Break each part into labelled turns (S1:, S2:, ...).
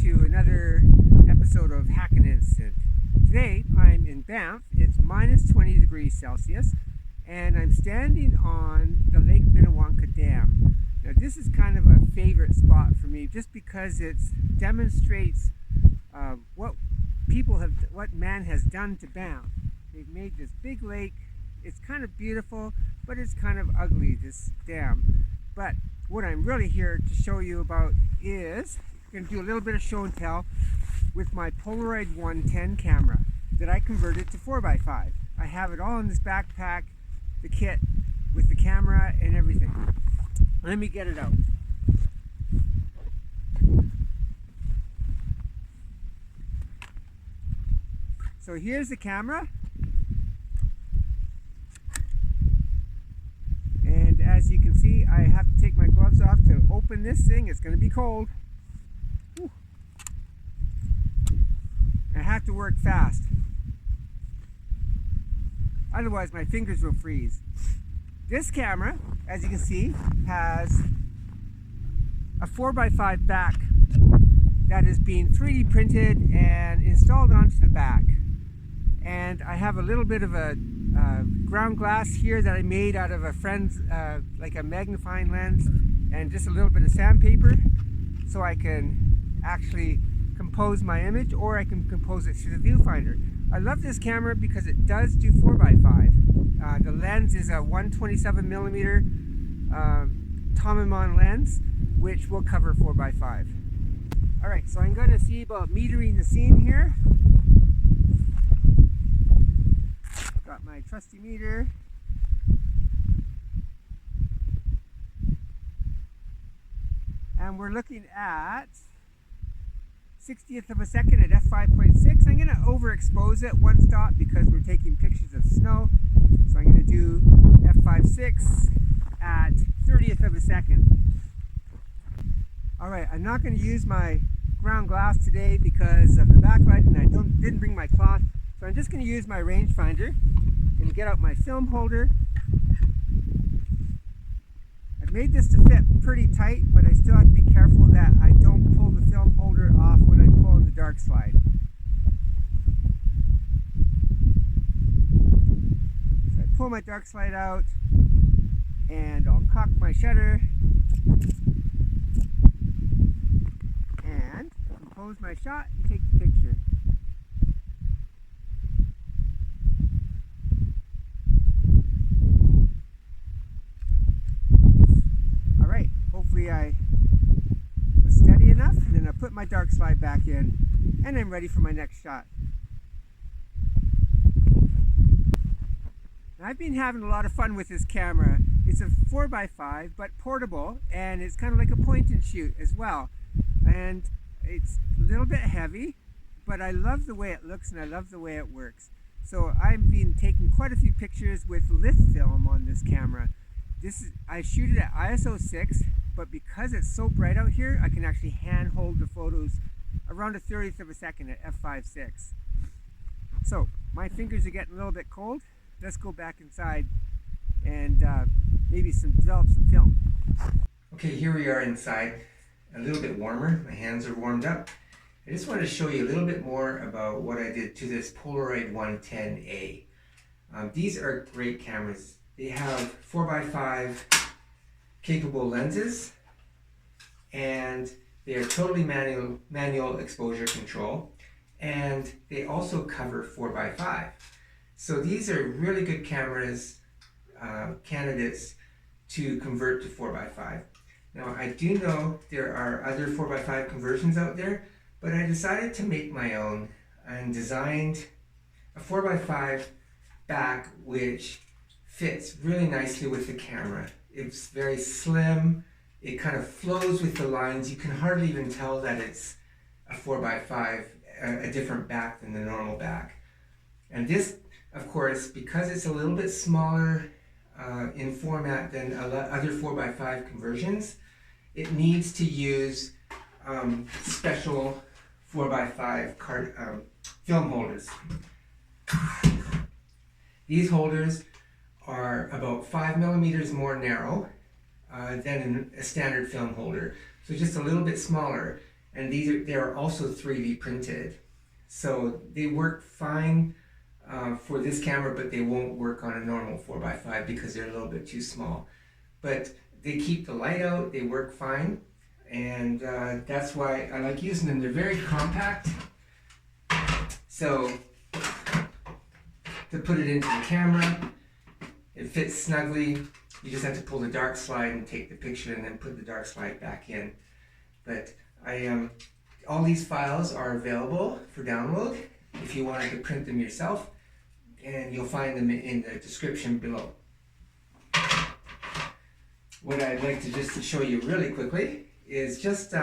S1: to another episode of Hackin' Instant. Today I'm in Banff. It's minus 20 degrees Celsius and I'm standing on the Lake Minnewanka Dam. Now this is kind of a favorite spot for me just because it demonstrates what man has done to Banff. They've made this big lake. It's kind of beautiful, but it's kind of ugly, this dam. But what I'm really here to show you about is I'm going to do a little bit of show and tell with my Polaroid 110 camera that I converted to 4x5. I have it all in this backpack, the kit with the camera and everything. Let me get it out. So here's the camera. And as you can see, I have to take my gloves off to open this thing. It's going to be cold. Whew. I have to work fast. Otherwise my fingers will freeze. This camera, as you can see, has a 4x5 back that is being 3D printed and installed onto the back. And I have a little bit of a ground glass here that I made out of a friend's, like a magnifying lens, and just a little bit of sandpaper, so I can actually compose my image, or I can compose it through the viewfinder. I love this camera because it does do 4x5. The lens is a 127mm Tomimon lens, which will cover 4x5. Alright, so I'm going to see about metering the scene here. Got my trusty meter. And we're looking at 60th of a second at f5.6. I'm going to overexpose it one stop because we're taking pictures of snow. So I'm going to do f5.6 at 30th of a second. Alright, I'm not going to use my ground glass today because of the backlight, and I didn't bring my cloth. So I'm just going to use my rangefinder. I'm going to get out my film holder. I've made this to fit pretty tight, but I still have to be careful that I don't pull the film holder off when I'm pulling the dark slide. So I pull my dark slide out and I'll cock my shutter and compose my shot and take the picture. Hopefully I was steady enough, and then I put my dark slide back in and I'm ready for my next shot. Now, I've been having a lot of fun with this camera. It's a 4x5 but portable, and it's kind of like a point and shoot as well, and it's a little bit heavy, but I love the way it looks and I love the way it works. So I've been taking quite a few pictures with Lith film on this camera. I shoot it at ISO 6, but because it's so bright out here, I can actually hand hold the photos around a 30th of a second at f5.6. So my fingers are getting a little bit cold. Let's go back inside and maybe develop some film. Okay, here we are inside, a little bit warmer. My hands are warmed up. I just wanted to show you a little bit more about what I did to this Polaroid 110A. These are great cameras. They have 4x5 capable lenses, and they are totally manual exposure control, and they also cover 4x5. So these are really good cameras, candidates to convert to 4x5. Now I do know there are other 4x5 conversions out there, but I decided to make my own and designed a 4x5 back which fits really nicely with the camera. It's very slim, it kind of flows with the lines. You can hardly even tell that it's a 4x5, a different back than the normal back. And this, of course, because it's a little bit smaller in format than other 4x5 conversions, it needs to use special 4x5 film holders. These holders are about 5mm more narrow than a standard film holder, so just a little bit smaller. and they're also 3D printed. So they work fine for this camera, but they won't work on a normal 4x5 because they're a little bit too small. But they keep the light out, they work fine, and that's why I like using them. They're very compact, so to put it into the camera, it fits snugly. You just have to pull the dark slide and take the picture and then put the dark slide back in. But all these files are available for download if you wanted to print them yourself, and you'll find them in the description below. What I'd like to just show you really quickly is just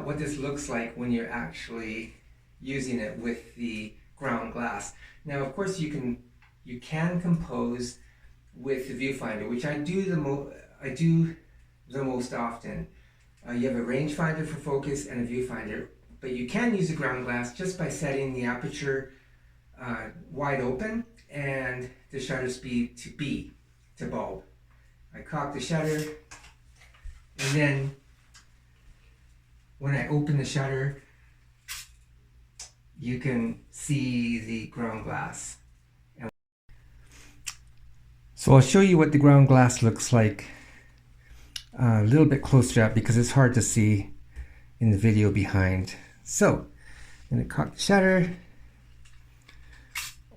S1: what this looks like when you're actually using it with the ground glass. Now, of course, you can compose with the viewfinder, which I do the most often. You have a rangefinder for focus and a viewfinder, but you can use a ground glass just by setting the aperture wide open and the shutter speed to B, to bulb. I cock the shutter, and then when I open the shutter, you can see the ground glass. So I'll show you what the ground glass looks like a little bit closer up because it's hard to see in the video behind. So I'm going to cock the shutter,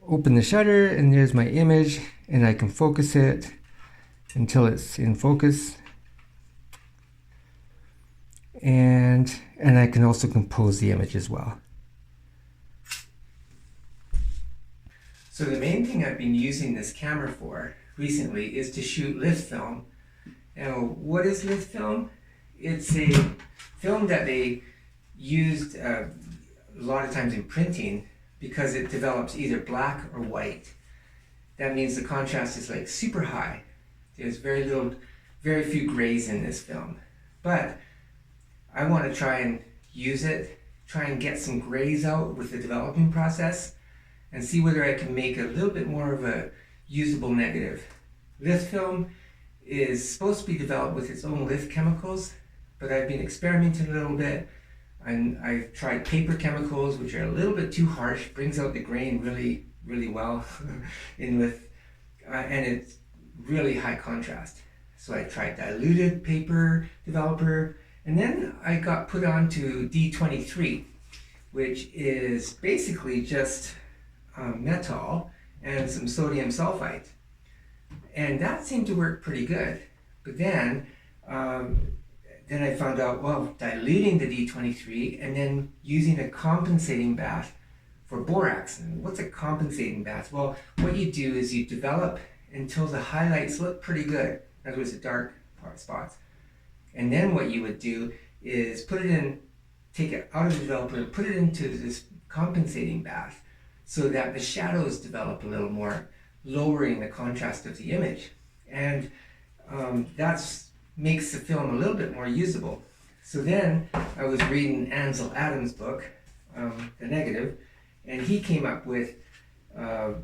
S1: open the shutter, and there's my image, and I can focus it until it's in focus, and I can also compose the image as well. So the main thing I've been using this camera for recently is to shoot Lith film. Now, what is Lith film? It's a film that they used a lot of times in printing because it develops either black or white. That means the contrast is like super high. There's very few grays in this film. But I want to try and use it, try and get some grays out with the developing process, and see whether I can make a little bit more of a usable negative. Lith film is supposed to be developed with its own Lith chemicals, but I've been experimenting a little bit, and I've tried paper chemicals, which are a little bit too harsh, brings out the grain really, really well in Lith, and it's really high contrast. So I tried diluted paper developer, and then I got put on to D23, which is basically just metol and some sodium sulfite, and that seemed to work pretty good. But then I found out, well, diluting the D23 and then using a compensating bath for borax. And what's a compensating bath? Well, what you do is you develop until the highlights look pretty good. In other words, the dark spots. And then what you would do is take it out of the developer and put it into this compensating bath so that the shadows develop a little more, lowering the contrast of the image. And that makes the film a little bit more usable. So then I was reading Ansel Adams' book, The Negative, and he came up with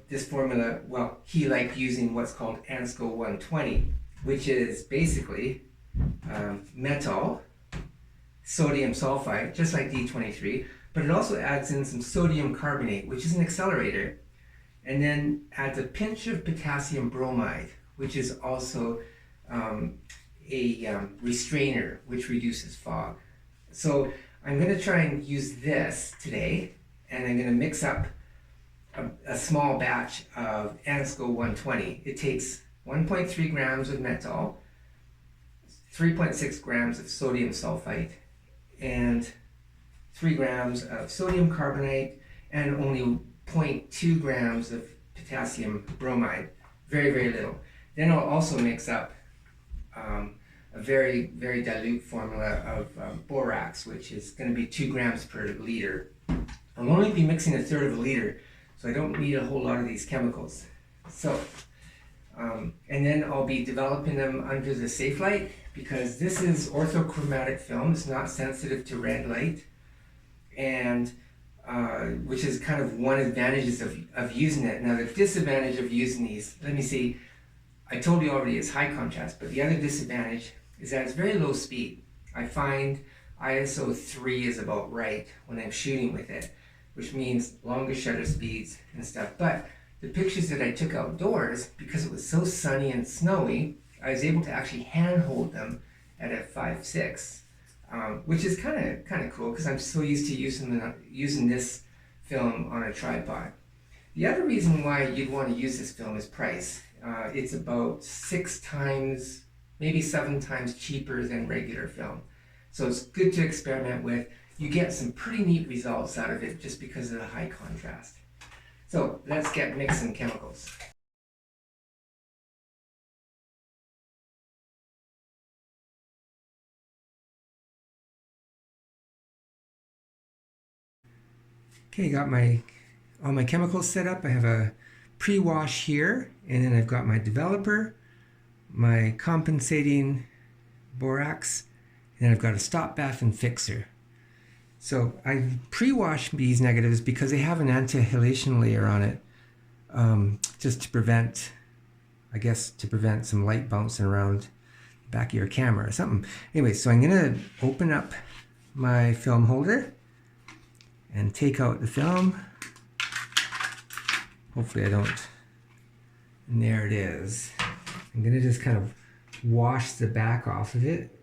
S1: this formula. Well, he liked using what's called Ansco 120, which is basically metol, sodium sulfite, just like D23, but it also adds in some sodium carbonate, which is an accelerator, and then adds a pinch of potassium bromide, which is also a restrainer, which reduces fog. So I'm going to try and use this today, and I'm going to mix up a small batch of Ansco 120. It takes 1.3 grams of metol, 3.6 grams of sodium sulfite, and 3 grams of sodium carbonate, and only 0.2 grams of potassium bromide. Very, very little. Then I'll also mix up a very, very dilute formula of borax, which is going to be 2 grams per liter. I'll only be mixing 1/3 of a liter, so I don't need a whole lot of these chemicals. So, and then I'll be developing them under the safe light, because this is orthochromatic film. It's not sensitive to red light, and which is kind of one advantages of using it. Now, the disadvantage of using these, let me see, I told you already it's high contrast, but the other disadvantage is that it's very low speed. I find
S2: ISO 3 is about right when I'm shooting with it, which means longer shutter speeds and stuff. But the pictures that I took outdoors, because it was so sunny and snowy, I was able to actually handhold them at a 5.6, which is kind of cool because I'm so used to using this film on a tripod. The other reason why you'd want to use this film is price. It's about 6 times, maybe 7 times cheaper than regular film. So it's good to experiment with. You get some pretty neat results out of it just because of the high contrast. So let's get mixing chemicals.
S1: Okay, got all my chemicals set up. I have a pre-wash here, and then I've got my developer, my compensating borax, and then I've got a stop bath and fixer. So I pre-wash these negatives because they have an anti-halation layer on it, just to prevent, I guess, to prevent some light bouncing around the back of your camera or something. Anyway, so I'm gonna open up my film holder and take out the film. Hopefully I don't. And there it is. I'm gonna just kind of wash the back off of it,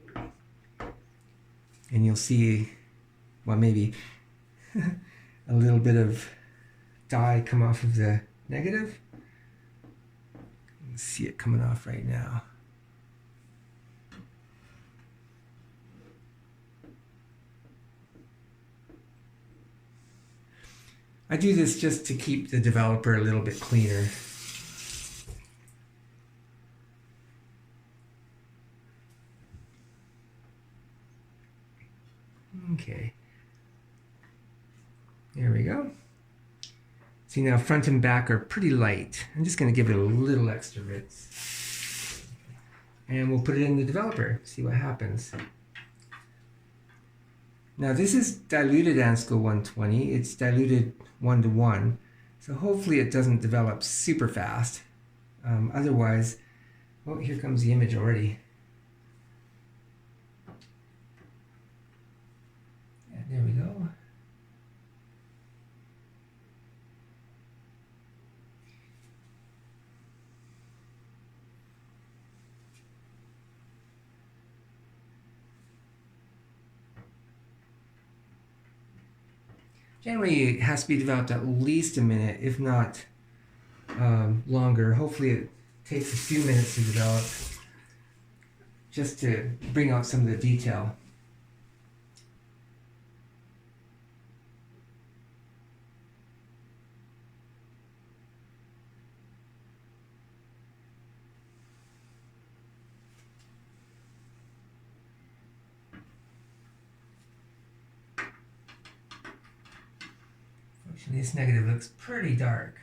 S1: and you'll see, well, maybe a little bit of dye come off of the negative. You can see it coming off right now. I do this just to keep the developer a little bit cleaner. Okay. There we go. See, now front and back are pretty light. I'm just going to give it a little extra rinse. And we'll put it in the developer, see what happens. Now this is diluted Ansco 120. It's diluted 1:1. So hopefully it doesn't develop super fast. Otherwise, oh, here comes the image already. Yeah, there we go. Generally, it has to be developed at least a minute, if not longer. Hopefully it takes a few minutes to develop, just to bring out some of the detail. This negative looks pretty dark.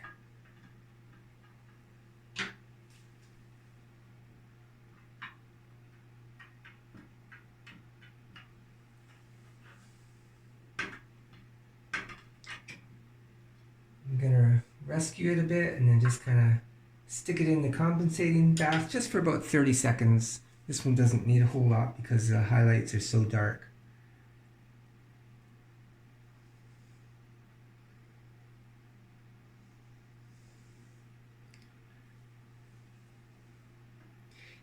S1: I'm gonna rescue it a bit and then just kind of stick it in the compensating bath just for about 30 seconds. This one doesn't need a whole lot because the highlights are so dark.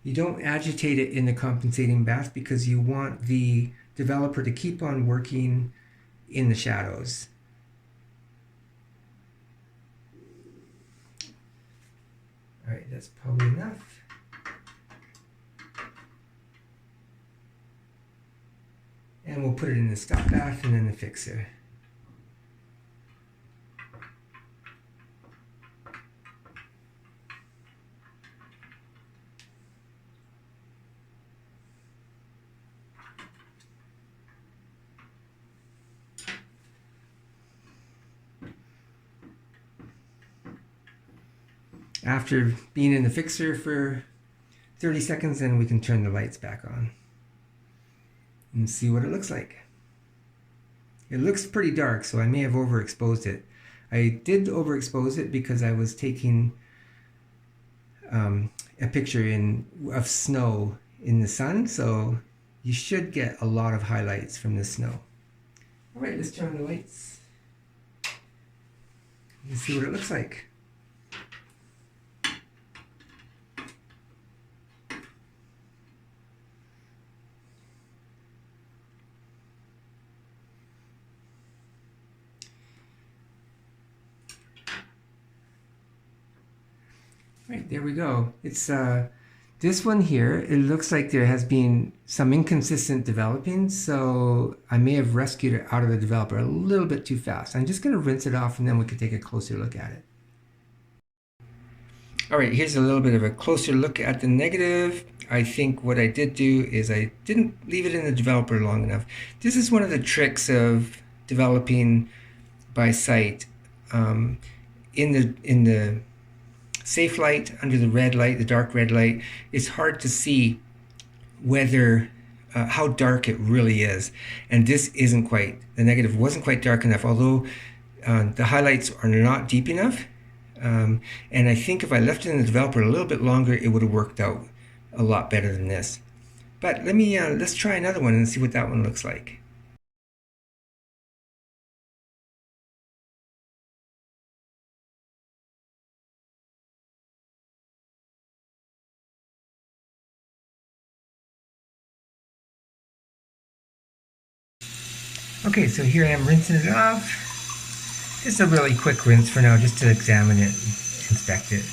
S1: You don't agitate it in the compensating bath because you want the developer to keep on working in the shadows. All right, that's probably enough. And we'll put it in the stop bath and then the fixer. After being in the fixer for 30 seconds, then we can turn the lights back on and see what it looks like. It looks pretty dark, so I may have overexposed it. I did overexpose it because I was taking a picture of snow in the sun, so
S2: you should get a lot of highlights from the snow. All right, let's turn on the lights. Let's see what it looks like. Right, there we go. It's this one here, it looks like there has been some inconsistent developing, so I may have rescued it out of the developer a little bit too fast. I'm just going to rinse it off and then we can take a closer look at it. All right, here's a little bit of a closer look at the negative. I think what I did do is I didn't leave it in the developer long enough. This is one of the tricks of developing by sight. In the safe light, under the red light, the dark red light, it's hard to see whether how dark it really is. And this isn't quite, the negative wasn't quite dark enough, although the highlights are not deep enough. And I think if I left it in the developer a little bit longer, it would have worked out a lot better than this. But let's try another one and see what that one looks like. Okay, so here I am rinsing it off. Just a really quick rinse for now, just to examine it, inspect it.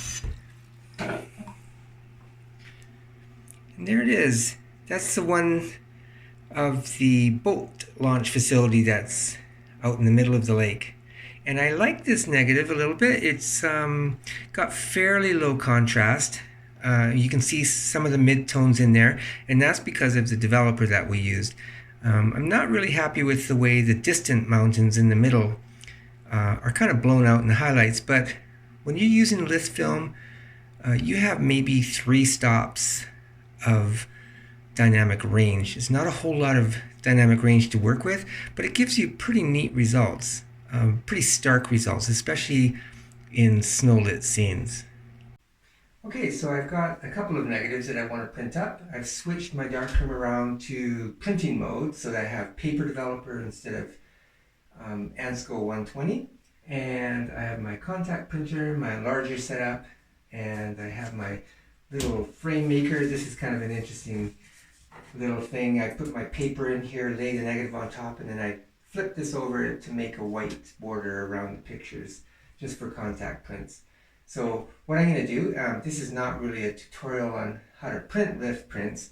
S2: And there it is. That's the one of the boat launch facility that's out in the middle of the lake. And I like this negative a little bit. It's got fairly low contrast. You can see some of the mid-tones in there, and that's because of the developer that we used. I'm not really happy with the way the distant mountains in the middle are kind of blown out in the highlights, but when you're using Lith film, you have maybe 3 stops of dynamic range. It's not a whole lot of dynamic range to work with, but it gives you pretty neat results, pretty stark results, especially in snow-lit scenes. Okay, so I've got a couple of negatives that I want to print up. I've switched my darkroom around to printing mode so that I have paper developer instead of Ansco 120. And I have my contact printer, my enlarger set up, and I have my little frame maker. This is kind of an interesting little thing. I put my paper in here, lay the negative on top, and then I flip this over to make a white border around the pictures just for contact prints. So what I'm going to do, this is not really a tutorial on how to print Lith prints.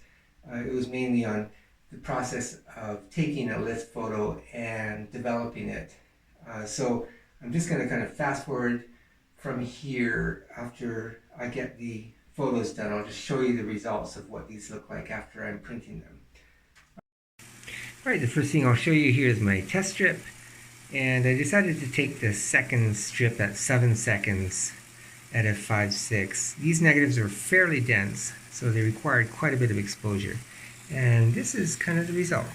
S2: It was mainly on the process of taking a Lith photo and developing it. So I'm just going to kind of fast forward from here. After I get the photos done, I'll just show you the results of what these look like after I'm printing them. All right, the first thing I'll show you here is my test strip. And I decided to take the second strip at 7 seconds at f5.6. These negatives are fairly dense, so they required quite a bit of exposure. And this is kind of the result.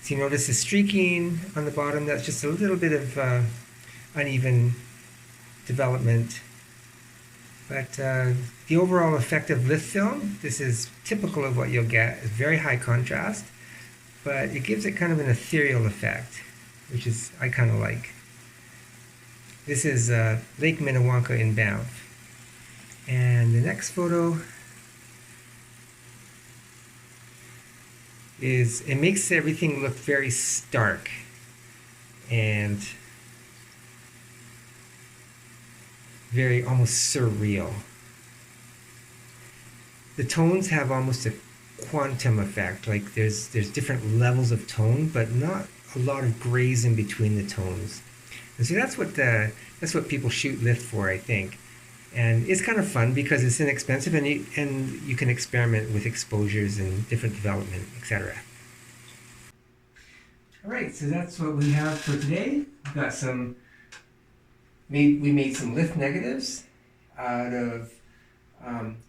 S2: So you notice the streaking on the bottom, that's just a little bit of uneven development. But the overall effect of Lith film, this is typical of what you'll get. It's very high contrast, but it gives it kind of an ethereal effect, which is I kind of like. This is Lake Minnewanka in Banff. And the next photo is, it makes everything look very stark and very almost surreal. The tones have almost a quantum effect, like there's different levels of tone, but not a lot of grays in between the tones. And so that's what people shoot Lith for, I think. And it's kind of fun because it's inexpensive, and you can experiment with exposures and different development, etc. All right, so that's what we have for today. We've got we made some Lith negatives out of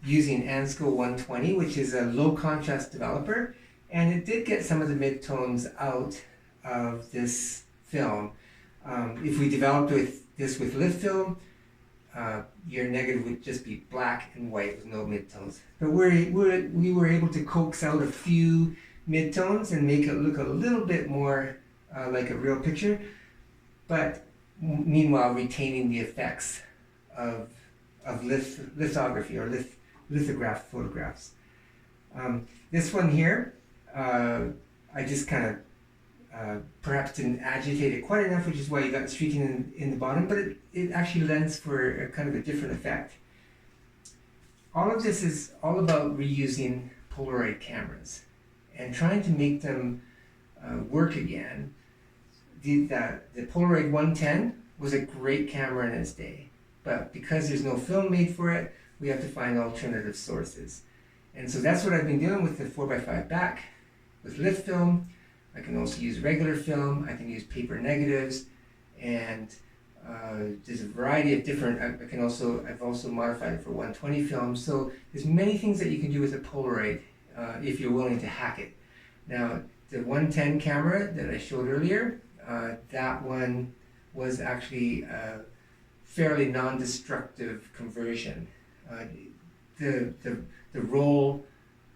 S2: using Ansco 120, which is a low contrast developer, and it did get some of the mid-tones out of this film. If we developed this with Lith film, your negative would just be black and white with no midtones. But we were able to coax out a few midtones and make it look a little bit more like a real picture, but meanwhile retaining the effects of lithography or lithographed photographs. This one here, I just kind of perhaps didn't agitate it quite enough, which is why you got the streaking in the bottom, but it actually lends for a kind of a different effect. All of this is all about reusing Polaroid cameras and trying to make them work again. The Polaroid 110 was a great camera in its day, but because there's no film made for it, we have to find alternative sources. And so that's what I've been doing with the 4x5 back, with Lith film. I can also use regular film, I can use paper negatives, and there's a variety of different, I've also modified it for 120 film. So there's many things that you can do with a Polaroid if you're willing to hack it. Now, the 110 camera that I showed earlier, that one was actually a fairly non-destructive conversion. The roll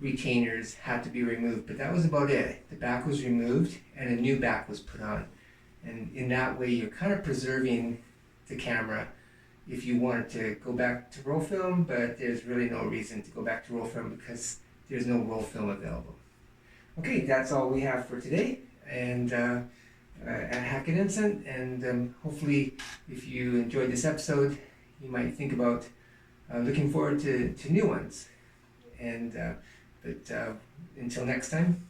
S2: retainers had to be removed, but that was about it. The back was removed and a new back was put on. And in that way, you're kind of preserving the camera if you wanted to go back to roll film, but there's really no reason to go back to roll film because there's no roll film available. Okay, that's all we have for today, and at Hack It Instant, and hopefully if you enjoyed this episode, you might think about looking forward to new ones. And but until next time,